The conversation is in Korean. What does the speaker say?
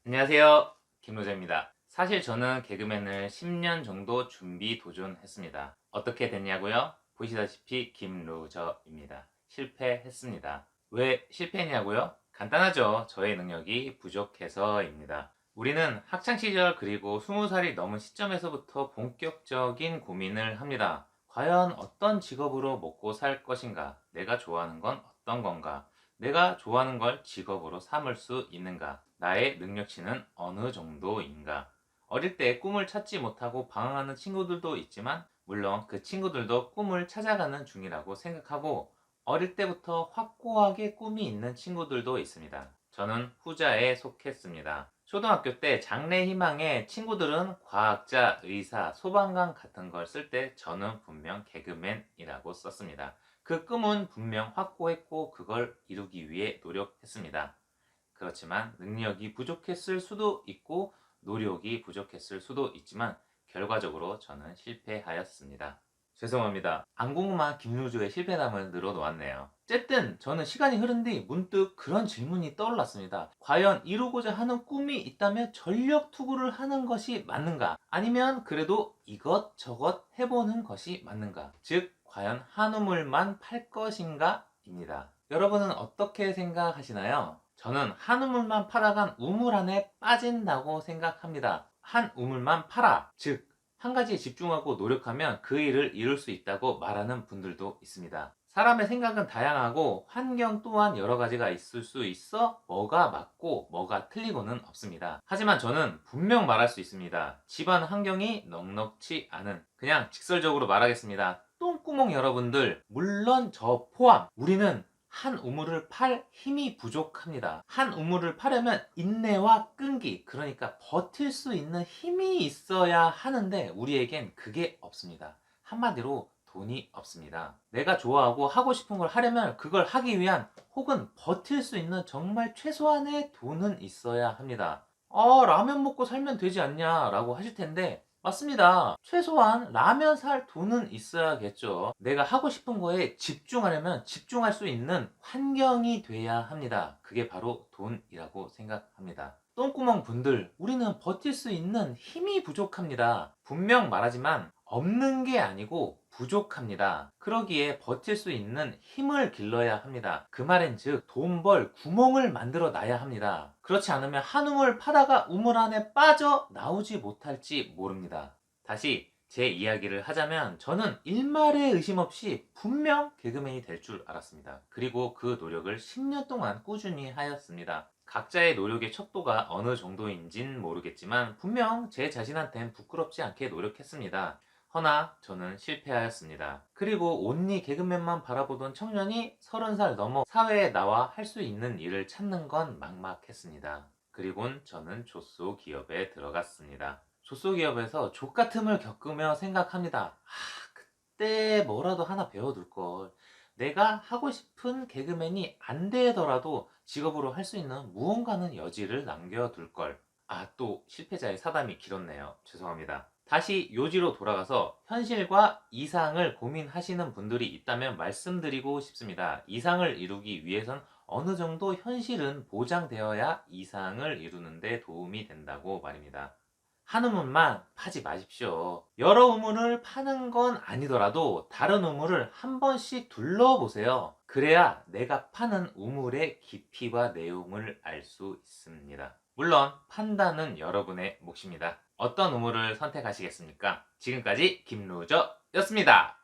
안녕하세요. 김로재입니다. 사실 저는 개그맨을 10년 정도 준비 도전했습니다. 어떻게 됐냐고요? 보시다시피 김루저입니다. 실패했습니다. 왜 실패했냐고요? 간단하죠. 저의 능력이 부족해서입니다. 우리는 학창시절 그리고 20살이 넘은 시점에서부터 본격적인 고민을 합니다. 과연 어떤 직업으로 먹고 살 것인가? 내가 좋아하는 건 어떤 건가? 내가 좋아하는 걸 직업으로 삼을 수 있는가? 나의 능력치는 어느 정도인가? 어릴 때 꿈을 찾지 못하고 방황하는 친구들도 있지만, 물론 그 친구들도 꿈을 찾아가는 중이라고 생각하고, 어릴 때부터 확고하게 꿈이 있는 친구들도 있습니다. 저는 후자에 속했습니다. 초등학교 때 장래 희망에 친구들은 과학자, 의사, 소방관 같은 걸 쓸 때 저는 분명 개그맨이라고 썼습니다. 그 꿈은 분명 확고했고 그걸 이루기 위해 노력했습니다. 그렇지만 능력이 부족했을 수도 있고 노력이 부족했을 수도 있지만 결과적으로 저는 실패하였습니다. 죄송합니다. 안 궁금한 김루주의 실패담을 늘어놓았네요. 어쨌든 저는 시간이 흐른 뒤 문득 그런 질문이 떠올랐습니다. 과연 이루고자 하는 꿈이 있다면 전력 투구를 하는 것이 맞는가? 아니면 그래도 이것저것 해보는 것이 맞는가? 즉 과연 한 우물만 팔 것인가? 입니다. 여러분은 어떻게 생각하시나요? 저는 한 우물만 팔아간 우물 안에 빠진다고 생각합니다. 한 우물만 팔아. 즉, 한 가지에 집중하고 노력하면 그 일을 이룰 수 있다고 말하는 분들도 있습니다. 사람의 생각은 다양하고 환경 또한 여러 가지가 있을 수 있어 뭐가 맞고 뭐가 틀리고는 없습니다. 하지만 저는 분명 말할 수 있습니다. 집안 환경이 넉넉지 않은, 그냥 직설적으로 말하겠습니다. 똥구멍 여러분들, 물론 저 포함, 우리는 한 우물을 팔 힘이 부족합니다. 한 우물을 파려면 인내와 끈기, 그러니까 버틸 수 있는 힘이 있어야 하는데 우리에겐 그게 없습니다. 한마디로 돈이 없습니다. 내가 좋아하고 하고 싶은 걸 하려면 그걸 하기 위한 혹은 버틸 수 있는 정말 최소한의 돈은 있어야 합니다. 라면 먹고 살면 되지 않냐 라고 하실 텐데, 맞습니다. 최소한 라면 살 돈은 있어야겠죠. 내가 하고 싶은 거에 집중하려면 집중할 수 있는 환경이 돼야 합니다. 그게 바로 돈이라고 생각합니다. 똥구멍 분들, 우리는 버틸 수 있는 힘이 부족합니다. 분명 말하지만 없는 게 아니고 부족합니다. 그러기에 버틸 수 있는 힘을 길러야 합니다. 그 말인즉 돈 벌 구멍을 만들어 놔야 합니다. 그렇지 않으면 한 우물 파다가 우물 안에 빠져 나오지 못할지 모릅니다. 다시 제 이야기를 하자면 저는 일말의 의심 없이 분명 개그맨이 될 줄 알았습니다. 그리고 그 노력을 10년 동안 꾸준히 하였습니다. 각자의 노력의 척도가 어느 정도인진 모르겠지만 분명 제 자신한텐 부끄럽지 않게 노력했습니다. 허나 저는 실패하였습니다. 그리고 온리 개그맨만 바라보던 청년이 30살 넘어 사회에 나와 할 수 있는 일을 찾는 건 막막했습니다. 그리곤 저는 조소 기업에 들어갔습니다. 조소 기업에서 족같음을 겪으며 생각합니다. 그때 뭐라도 하나 배워둘 걸. 내가 하고 싶은 개그맨이 안 되더라도 직업으로 할 수 있는 무언가는 여지를 남겨둘 걸. 또 실패자의 사담이 길었네요. 죄송합니다. 다시 요지로 돌아가서 현실과 이상을 고민하시는 분들이 있다면 말씀드리고 싶습니다. 이상을 이루기 위해선 어느 정도 현실은 보장되어야 이상을 이루는 데 도움이 된다고 말입니다. 한 우물만 파지 마십시오. 여러 우물을 파는 건 아니더라도 다른 우물을 한 번씩 둘러보세요. 그래야 내가 파는 우물의 깊이와 내용을 알 수 있습니다. 물론 판단은 여러분의 몫입니다. 어떤 우물을 선택하시겠습니까? 지금까지 김루저였습니다.